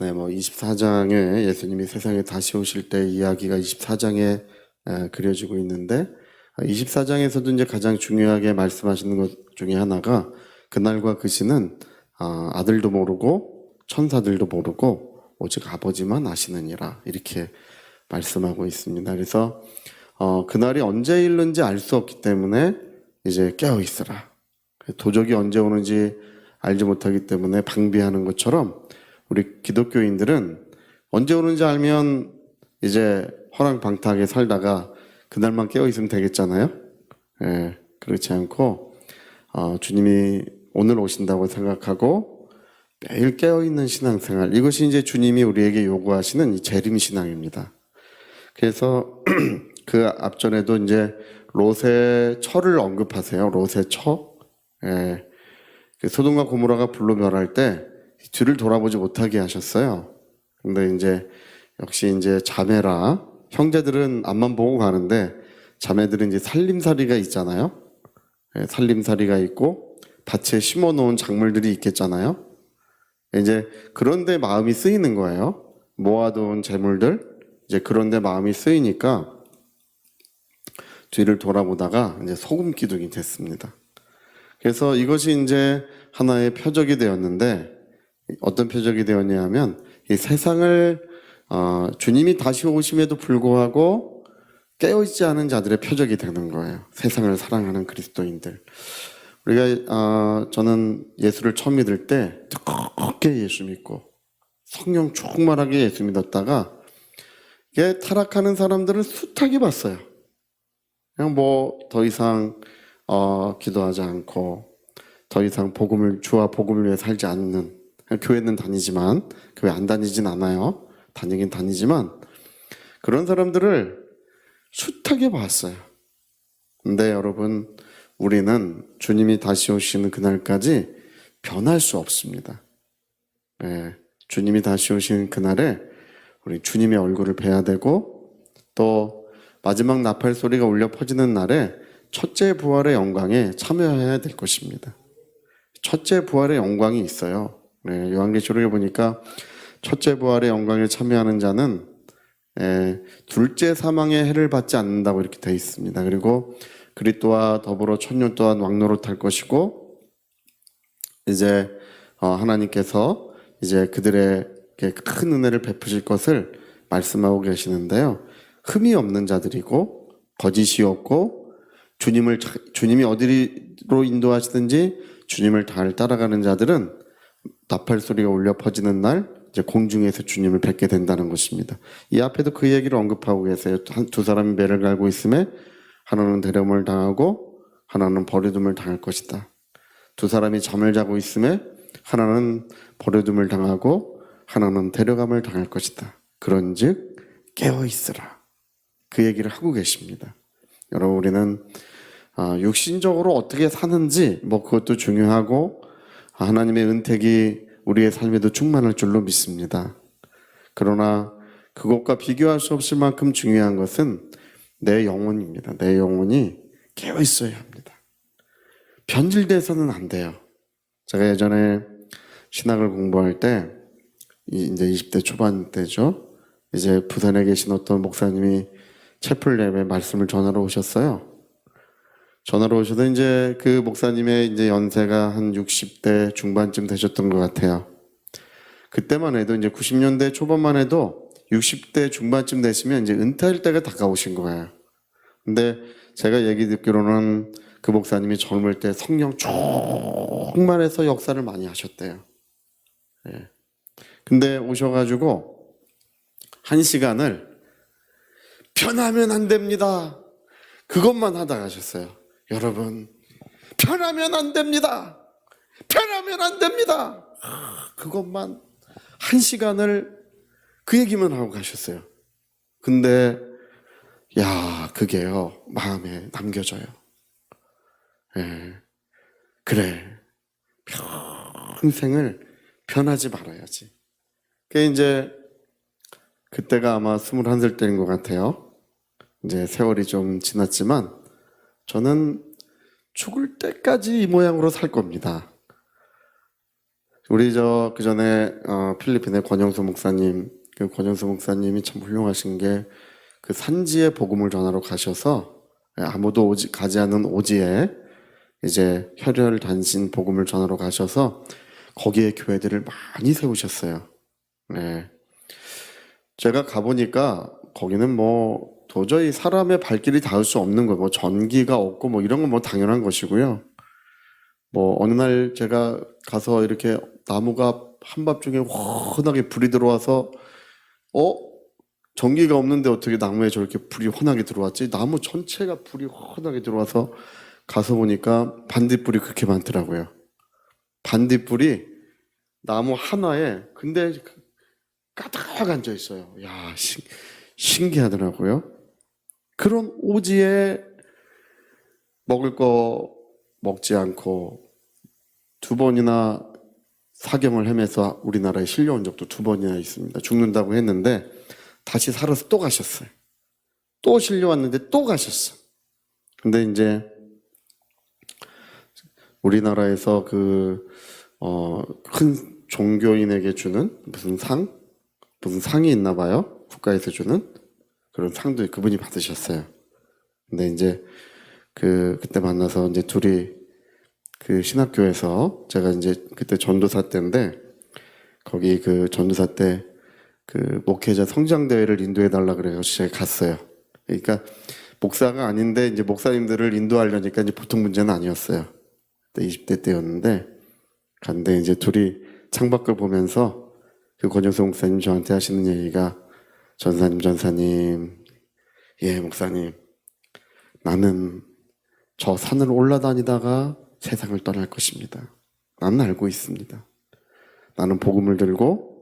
네, 뭐 24장에 예수님이 세상에 다시 오실 때 이야기가 24장에 그려지고 있는데 24장에서도 이제 가장 중요하게 말씀하시는 것 중에 하나가 그날과 그 시는 아들도 모르고 천사들도 모르고 오직 아버지만 아시느니라 이렇게 말씀하고 있습니다. 그래서 그날이 언제 이르는지 알 수 없기 때문에 이제 깨어 있으라. 도적이 언제 오는지 알지 못하기 때문에 방비하는 것처럼 우리 기독교인들은 언제 오는지 알면 이제 허랑방탕하게 살다가 그날만 깨어 있으면 되겠잖아요. 예, 그렇지 않고 주님이 오늘 오신다고 생각하고 매일 깨어 있는 신앙생활, 이것이 이제 주님이 우리에게 요구하시는 이 재림 신앙입니다. 그래서 그 앞전에도 이제 롯의 처를 언급하세요. 롯의 처. 예, 소돔과 고모라가 불로 멸할 때 뒤를 돌아보지 못하게 하셨어요. 근데 이제 역시 이제 자매라 형제들은 앞만 보고 가는데 자매들은 이제 살림살이가 있잖아요. 예, 살림살이가 있고 밭에 심어 놓은 작물들이 있겠잖아요. 이제 그런데 마음이 쓰이는 거예요. 모아둔 재물들 이제 그런데 마음이 쓰이니까 뒤를 돌아보다가 이제 소금 기둥이 됐습니다. 그래서 이것이 이제 하나의 표적이 되었는데 어떤 표적이 되었냐 하면 이 세상을 주님이 다시 오심에도 불구하고 깨어있지 않은 자들의 표적이 되는 거예요. 세상을 사랑하는 그리스도인들. 우리가 저는 예수를 처음 믿을 때 뜨겁게 예수 믿고 성령 충만하게 예수 믿었다가 이게 타락하는 사람들을 숱하게 봤어요. 그냥 뭐 더 이상 기도하지 않고 더 이상 주와 복음을 위해 살지 않는, 교회는 다니지만 교회 안 다니진 않아요. 다니긴 다니지만 그런 사람들을 숱하게 봤어요. 근데 여러분, 우리는 주님이 다시 오시는 그날까지 변할 수 없습니다. 네, 주님이 다시 오시는 그날에 우리 주님의 얼굴을 뵈야 되고 또 마지막 나팔 소리가 울려 퍼지는 날에 첫째 부활의 영광에 참여해야 될 것입니다. 첫째 부활의 영광이 있어요. 네, 요한계시록에 보니까 첫째 부활의 영광에 참여하는 자는 둘째 사망의 해를 받지 않는다고 이렇게 되어 있습니다. 그리고 그리스도와 더불어 천년 동안 왕노릇할 것이고 이제 하나님께서 이제 그들에게 큰 은혜를 베푸실 것을 말씀하고 계시는데요. 흠이 없는 자들이고 거짓이 없고 주님이 어디로 인도하시든지 주님을 잘 따라가는 자들은 나팔 소리가 울려 퍼지는 날 이제 공중에서 주님을 뵙게 된다는 것입니다. 이 앞에도 그 얘기를 언급하고 계세요. 두 사람이 매를 갈고 있음에 하나는 데려움을 당하고 하나는 버려둠을 당할 것이다. 두 사람이 잠을 자고 있음에 하나는 버려둠을 당하고 하나는 데려감을 당할 것이다. 그런즉 깨어 있으라. 그 얘기를 하고 계십니다. 여러분, 우리는 육신적으로 어떻게 사는지 그것도 중요하고 하나님의 은택이 우리의 삶에도 충만할 줄로 믿습니다. 그러나 그것과 비교할 수 없을 만큼 중요한 것은 내 영혼입니다. 내 영혼이 깨어 있어야 합니다. 변질돼서는 안 돼요. 제가 예전에 신학을 공부할 때 이제 20대 초반 때죠. 이제 부산에 계신 어떤 목사님이 채플랩에 말씀을 전하러 오셨어요. 전화로 오셔서 이제 그 목사님의 이제 연세가 한 60대 중반쯤 되셨던 것 같아요. 그때만 해도 이제 90년대 초반만 해도 60대 중반쯤 되시면 이제 은퇴할 때가 다가오신 거예요. 근데 제가 얘기 듣기로는 그 목사님이 젊을 때 성령 충만해서 역사를 많이 하셨대요. 예. 근데 오셔가지고 1시간을 편하면 안 됩니다. 그것만 하다 가셨어요. 여러분, 편하면 안 됩니다. 편하면 안 됩니다. 그것만 1시간을 그 얘기만 하고 가셨어요. 근데 그게요, 마음에 남겨져요. 예, 그래, 평생을 편하지 말아야지. 그게 이제 그때가 아마 21살 때인 것 같아요. 이제 세월이 좀 지났지만 저는 죽을 때까지 이 모양으로 살 겁니다. 우리 그 전에 필리핀의 권영수 목사님, 그 권영수 목사님이 참 훌륭하신 게 그 산지에 복음을 전하러 가셔서 아무도 가지 않은 오지에 이제 혈혈 단신 복음을 전하러 가셔서 거기에 교회들을 많이 세우셨어요. 네. 제가 가보니까 거기는 뭐 도저히 사람의 발길이 닿을 수 없는 거, 뭐 전기가 없고 뭐 이런 건 뭐 당연한 것이고요. 뭐 어느 날 제가 가서 이렇게 나무가 한밤중에 환하게 불이 들어와서 전기가 없는데 어떻게 나무에 저렇게 불이 환하게 들어왔지? 나무 전체가 불이 환하게 들어와서 가서 보니까 반딧불이 그렇게 많더라고요. 반딧불이 나무 하나에 근데 가득 앉아 있어요. 야, 신기하더라고요. 그런 오지에 먹을 거 먹지 않고 2번이나 사경을 헤매서 우리나라에 실려온 적도 2번이나 있습니다. 죽는다고 했는데 다시 살아서 또 가셨어요. 또 실려왔는데 또 가셨어. 근데 이제 우리나라에서 큰 종교인에게 주는 무슨 상이 있나 봐요. 국가에서 주는 그런 상도 그분이 받으셨어요. 근데 이제 그때 만나서 이제 둘이 그 신학교에서 제가 이제 그때 전도사 때인데 거기 그 전도사 때 그 목회자 성장대회를 인도해 달라 그래서 제가 갔어요. 그러니까 목사가 아닌데 이제 목사님들을 인도하려니까 이제 보통 문제는 아니었어요. 그때 20대 때였는데 갔는데 이제 둘이 창밖을 보면서 그 권영수 목사님 저한테 하시는 얘기가 전사님 예 목사님 나는 저 산을 올라다니다가 세상을 떠날 것입니다. 나는 알고 있습니다. 나는 복음을 들고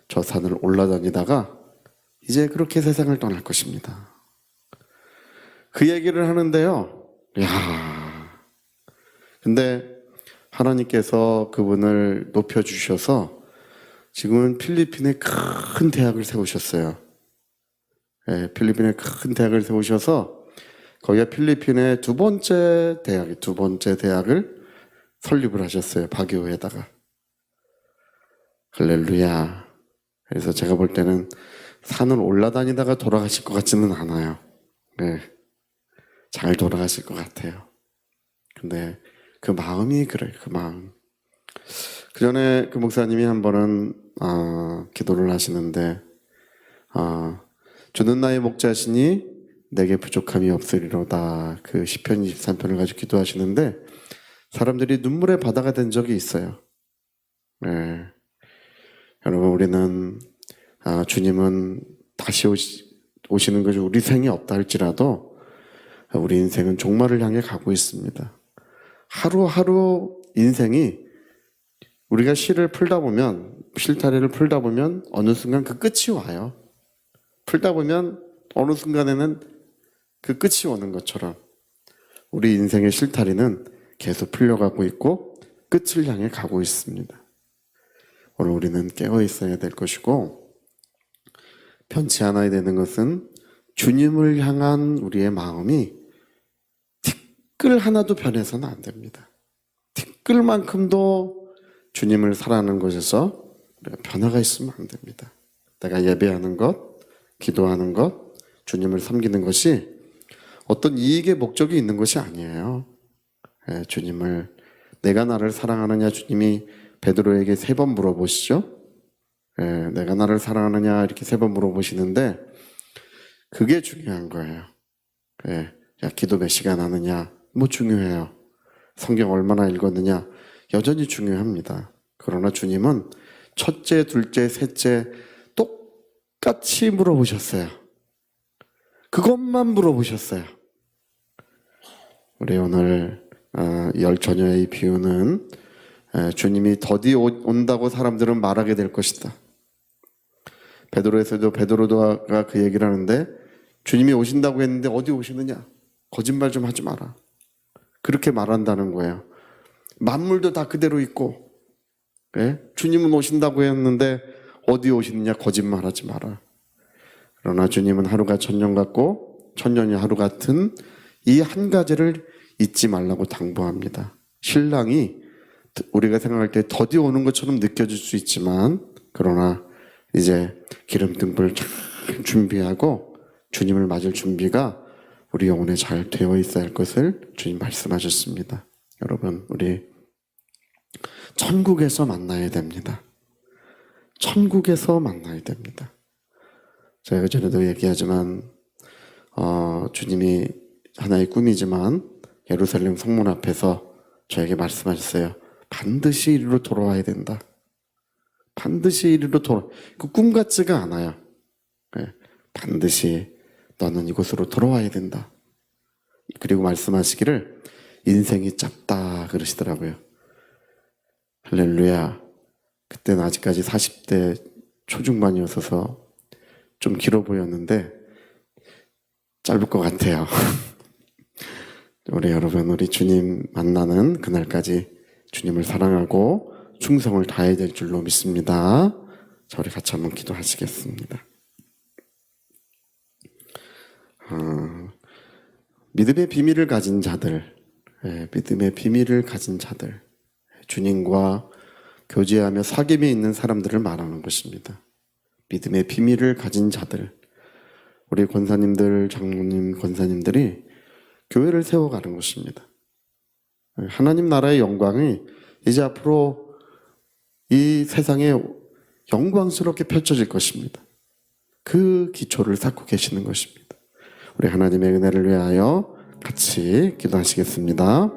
저 산을 올라다니다가 이제 그렇게 세상을 떠날 것입니다. 그 얘기를 하는데요. 야, 근데 하나님께서 그분을 높여주셔서 지금은 필리핀에 큰 대학을 세우셨어요. 네, 필리핀에 큰 대학을 세우셔서 거기가 필리핀의 두 번째 대학을 설립을 하셨어요. 바교에다가. 할렐루야. 그래서 제가 볼 때는 산을 올라다니다가 돌아가실 것 같지는 않아요. 네. 잘 돌아가실 것 같아요. 근데 그 마음이 그래요. 그 마음. 그 전에 그 목사님이 한 번은 기도를 하시는데 주는 나의 목자시니 내게 부족함이 없으리로다. 그 시편 23편을 가지고 기도하시는데 사람들이 눈물의 바다가 된 적이 있어요. 네. 여러분 우리는 주님은 다시 오시는 것이 우리 생이 없다 할지라도 우리 인생은 종말을 향해 가고 있습니다. 하루하루 인생이 우리가 실타래를 풀다 보면 어느 순간 그 끝이 와요. 풀다 보면 어느 순간에는 그 끝이 오는 것처럼 우리 인생의 실타래는 계속 풀려가고 있고 끝을 향해 가고 있습니다. 오늘 우리는 깨어 있어야 될 것이고 변치 않아야 되는 것은 주님을 향한 우리의 마음이 티끌 하나도 변해서는 안 됩니다. 티끌만큼도 주님을 사랑하는 것에서 우리가 변화가 있으면 안 됩니다. 내가 예배하는 것, 기도하는 것, 주님을 섬기는 것이 어떤 이익의 목적이 있는 것이 아니에요. 주님을 내가 나를 사랑하느냐 주님이 베드로에게 3번 물어보시죠. 내가 나를 사랑하느냐 이렇게 3번 물어보시는데 그게 중요한 거예요. 야, 기도 몇 시간 하느냐 뭐 중요해요. 성경 얼마나 읽었느냐 여전히 중요합니다. 그러나 주님은 첫째, 둘째, 셋째 똑같이 물어보셨어요. 그것만 물어보셨어요. 우리 오늘 10처녀의 비유는 주님이 더디 온다고 사람들은 말하게 될 것이다. 베드로에서도 베드로가 그 얘기를 하는데 주님이 오신다고 했는데 어디 오시느냐? 거짓말 좀 하지 마라. 그렇게 말한다는 거예요. 만물도 다 그대로 있고 주님은 오신다고 했는데 어디 오시느냐? 거짓말하지 마라. 그러나 주님은 하루가 천년 같고 천년이 하루 같은 이 한 가지를 잊지 말라고 당부합니다. 신랑이 우리가 생각할 때 더디 오는 것처럼 느껴질 수 있지만, 그러나 이제 기름등불 잘 준비하고 주님을 맞을 준비가 우리 영혼에 잘 되어 있어야 할 것을 주님 말씀하셨습니다. 여러분, 우리 천국에서 만나야 됩니다. 천국에서 만나야 됩니다. 제가 전에도 얘기하지만 주님이 하나의 꿈이지만 예루살렘 성문 앞에서 저에게 말씀하셨어요. 반드시 이리로 돌아와야 된다. 반드시 이리로 그 꿈 같지가 않아요. 네, 반드시 너는 이곳으로 돌아와야 된다. 그리고 말씀하시기를 인생이 짧다 그러시더라고요. 할렐루야. 그때는 아직까지 40대 초중반이었어서 좀 길어 보였는데 짧을 것 같아요. 우리 여러분, 우리 주님 만나는 그날까지 주님을 사랑하고 충성을 다해야 될 줄로 믿습니다. 자, 우리 같이 한번 기도하시겠습니다. 믿음의 비밀을 가진 자들, 믿음의 비밀을 가진 자들, 주님과 교제하며 사귐이 있는 사람들을 말하는 것입니다. 믿음의 비밀을 가진 자들, 우리 권사님들, 장로님, 권사님들이 교회를 세워가는 것입니다. 하나님 나라의 영광이 이제 앞으로 이 세상에 영광스럽게 펼쳐질 것입니다. 그 기초를 쌓고 계시는 것입니다. 우리 하나님의 은혜를 위하여 같이 기도하시겠습니다.